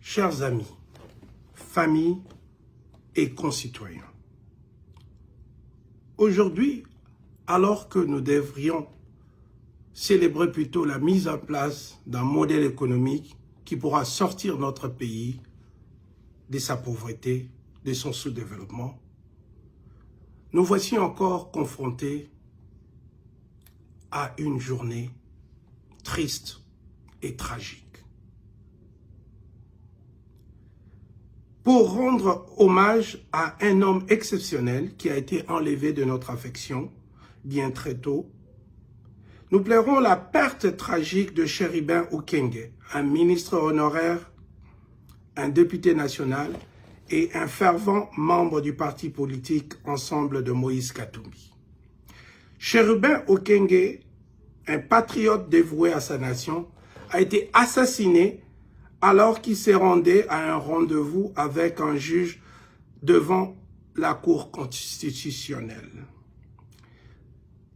Chers amis, familles et concitoyens, aujourd'hui, alors que nous devrions célébrer plutôt la mise en place d'un modèle économique qui pourra sortir notre pays de sa pauvreté, de son sous-développement, nous voici encore confrontés à une journée triste et tragique. Pour rendre hommage à un homme exceptionnel qui a été enlevé de notre affection bien très tôt, nous plairons la perte tragique de Chéribin Okenge, un ministre honoraire, un député national et un fervent membre du parti politique Ensemble de Moïse Katumbi. Chéribin Okenge, un patriote dévoué à sa nation, a été assassiné alors qu'il se rendait à un rendez-vous avec un juge devant la Cour constitutionnelle.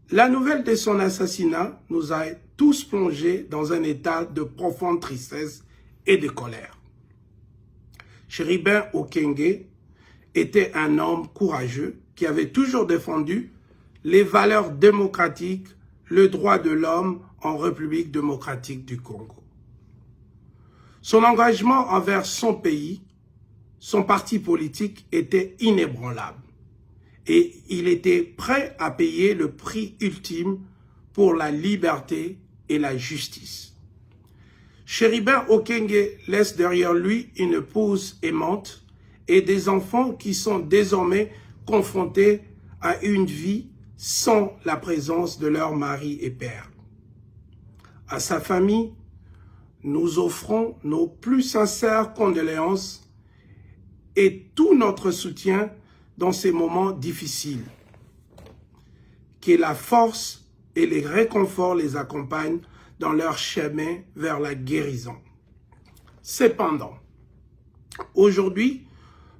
La nouvelle de son assassinat nous a tous plongés dans un état de profonde tristesse et de colère. Chéribin Okenge était un homme courageux qui avait toujours défendu les valeurs démocratiques, le droit de l'homme en République démocratique du Congo. Son engagement envers son pays, son parti politique était inébranlable et il était prêt à payer le prix ultime pour la liberté et la justice. Chéribin Okenge laisse derrière lui une épouse aimante et des enfants qui sont désormais confrontés à une vie sans la présence de leur mari et père. À sa famille, nous offrons nos plus sincères condoléances et tout notre soutien dans ces moments difficiles. Que la force et les réconforts les accompagnent dans leur chemin vers la guérison. Cependant, aujourd'hui,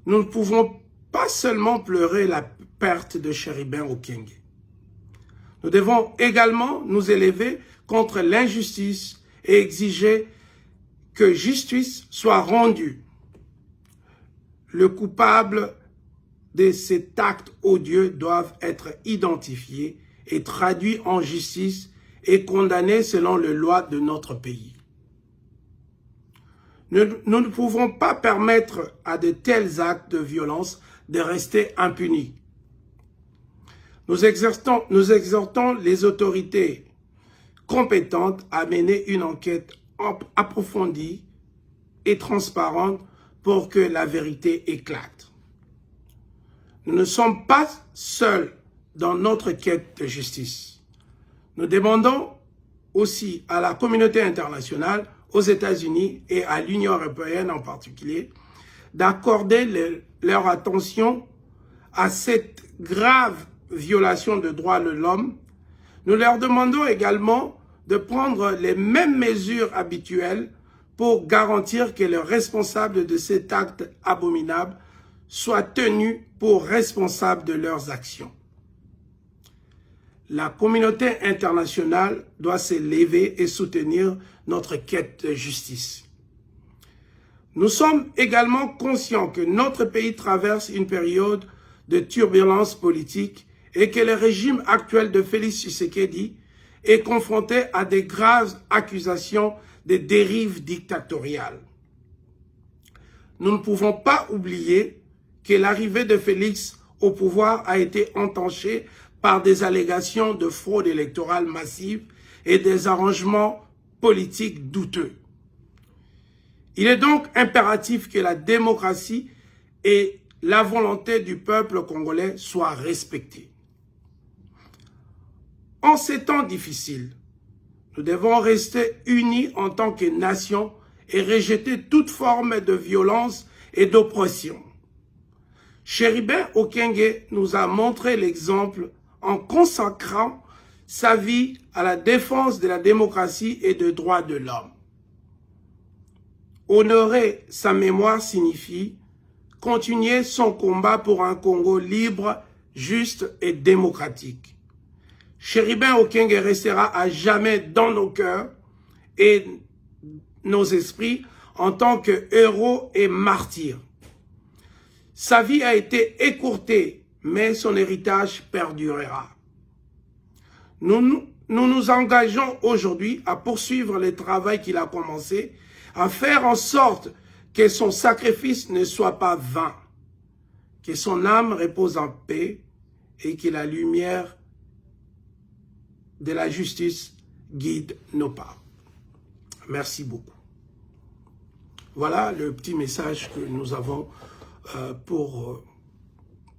nous ne pouvons pas seulement pleurer la perte de Chéribin Okenge. Nous devons également nous élever contre l'injustice et exiger que justice soit rendue. Le coupable de cet acte odieux doivent être identifiés et traduits en justice et condamnés selon les lois de notre pays. Nous ne pouvons pas permettre à de tels actes de violence de rester impunis. Nous exhortons les autorités compétentes à mener une enquête approfondie et transparente pour que la vérité éclate. Nous ne sommes pas seuls dans notre quête de justice. Nous demandons aussi à la communauté internationale, aux États-Unis et à l'Union européenne en particulier, d'accorder leur attention à cette grave violation de droits de l'homme. Nous leur demandons également de prendre les mêmes mesures habituelles pour garantir que les responsables de cet acte abominable soient tenus pour responsables de leurs actions. La communauté internationale doit se lever et soutenir notre quête de justice. Nous sommes également conscients que notre pays traverse une période de turbulence politique et que le régime actuel de Félix Tshisekedi est confronté à de graves accusations de dérives dictatoriales. Nous ne pouvons pas oublier que l'arrivée de Félix au pouvoir a été entachée par des allégations de fraude électorale massive et des arrangements politiques douteux. Il est donc impératif que la démocratie et la volonté du peuple congolais soient respectées. En ces temps difficiles, nous devons rester unis en tant que nation et rejeter toute forme de violence et d'oppression. Chéribin Okenge nous a montré l'exemple en consacrant sa vie à la défense de la démocratie et des droits de l'homme. Honorer sa mémoire signifie continuer son combat pour un Congo libre, juste et démocratique. Chéribin Okenge restera à jamais dans nos cœurs et nos esprits en tant que héros et martyr. Sa vie a été écourtée, mais son héritage perdurera. Nous nous engageons aujourd'hui à poursuivre le travail qu'il a commencé, à faire en sorte que son sacrifice ne soit pas vain, que son âme repose en paix et que la lumière de la justice guide nos pas. Merci beaucoup. Voilà le petit message que nous avons pour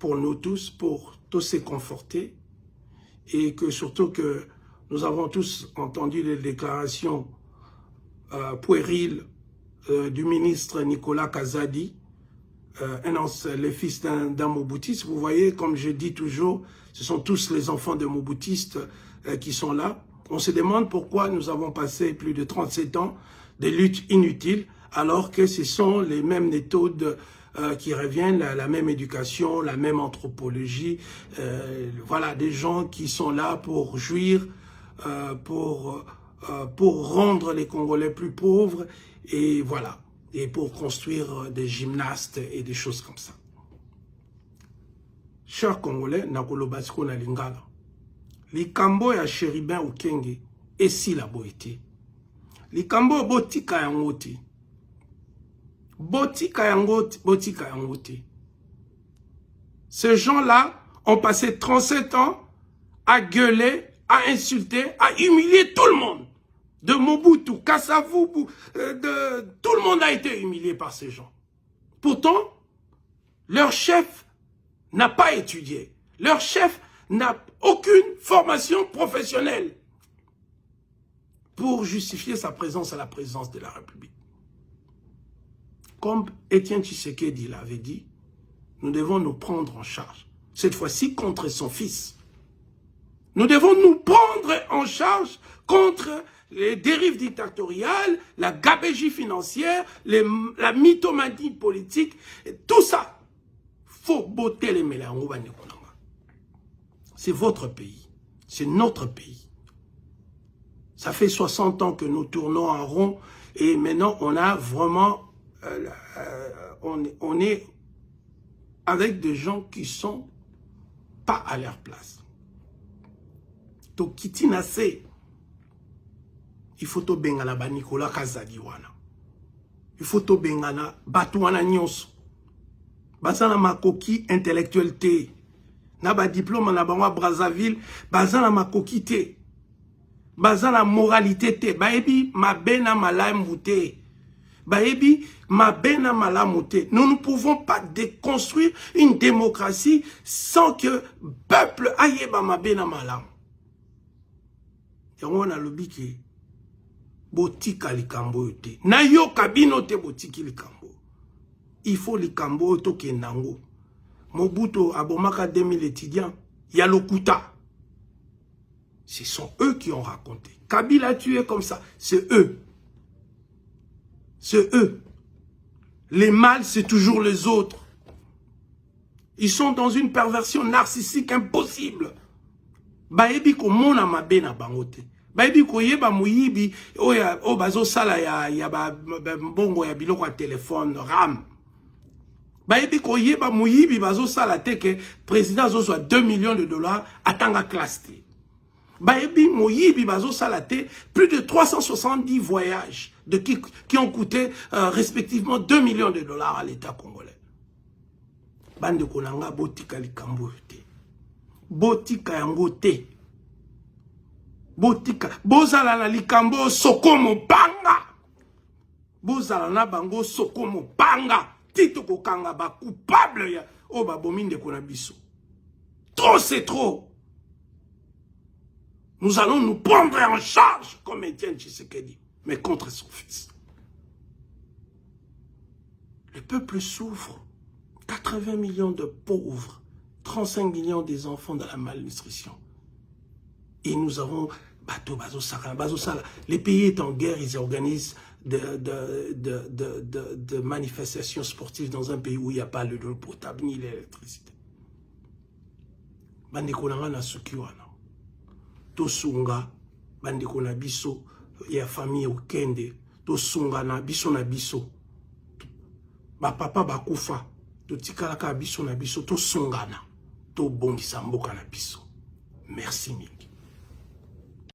nous tous, pour tous se conforter, et que surtout que nous avons tous entendu les déclarations puériles du ministre Nicolas Kazadi, le fils d'un Moboutiste. Vous voyez, comme je dis toujours, ce sont tous les enfants de Moboutistes qui sont là. On se demande pourquoi nous avons passé plus de 37 ans de lutte inutile, alors que ce sont les mêmes méthodes qui reviennent, la même éducation, la même anthropologie. Voilà, des gens qui sont là pour jouir, pour rendre les Congolais plus pauvres, et voilà, et pour construire des gymnastes et des choses comme ça. Chers Congolais, nakolobasko na lingala. Likambo ya Chérubin Okenge esi la boité. Likambo botika yango te. Botika yango te. Ces gens-là ont passé 37 ans à gueuler, à insulter, à humilier tout le monde. De Mobutu, Kasavubu, tout le monde a été humilié par ces gens. Pourtant, leur chef n'a pas étudié. Leur chef n'a aucune formation professionnelle pour justifier sa présence à la présidence de la République. Comme Étienne Tshisekedi l'avait dit, nous devons nous prendre en charge. Cette fois-ci contre son fils. Nous devons nous prendre en charge contre les dérives dictatoriales, la gabegie financière, la mythomanie politique, et tout ça. Faut botter les mélanges. C'est votre pays. C'est notre pays. Ça fait 60 ans que nous tournons en rond et maintenant on a vraiment... on est avec des gens qui sont pas à leur place. Donc, Kitinase, il faut to bengana ba Nicolas Kazadi wana. Il faut to bengana batu wana nyonso. Bazana makoki intellectuel te. Na ba diplôme na bango Brazzaville, bazana makoki te. Bazana moralité te. Baebi mabena malamu te. Baebi mabena malamu te. Nous ne pouvons pas déconstruire une démocratie sans que peuple ayeba mabena malamu. Yango na lobi ke botika likambo te. Na yo kabino te botiki likambo. Il faut likambo to kenango. Mobutu abomaka 2000 étudiants. Ya lokuta. Ce sont eux qui ont raconté. Kabila a tué comme ça. C'est eux. C'est eux. Les mâles, c'est toujours les autres. Ils sont dans une perversion narcissique impossible. Baebi ko mona mabena bangote. Baebi ko yeba muyibi o bazo sala ya bongo ya biloko ya téléphone RAM. Baebi ko yeba muyibi bazo sala te que président zo soit 2 millions de dollars atanga classe te. Baebi muyibi bazo sala te plus de 370 voyages qui ont coûté respectivement 2 millions de dollars à l'État congolais. Bande konanga botika likambo te. Botika yango te. Botika. Bozala na likambo sokomo banga. Bozala na bango sokomo banga. Tito kokanga ba coupable ya o ba bominde konabiso. Trop c'est trop. Nous allons nous prendre en charge comme Étienne Tshisekedi, mais contre son fils. Le peuple souffre. 80 millions de pauvres. 35 millions des enfants dans la malnutrition. Et nous avons bateau, les pays est en guerre, ils organisent de manifestations sportives dans un pays où il n'y a pas l'eau potable ni l'électricité. Bandekonanga na sukiwana. Tosunga, bandekona biso, ya famille okende, to songana biso na biso. Ba papa bakufa to tikalaka biso na biso to songana to bongisa mboka na biso. Merci mingi.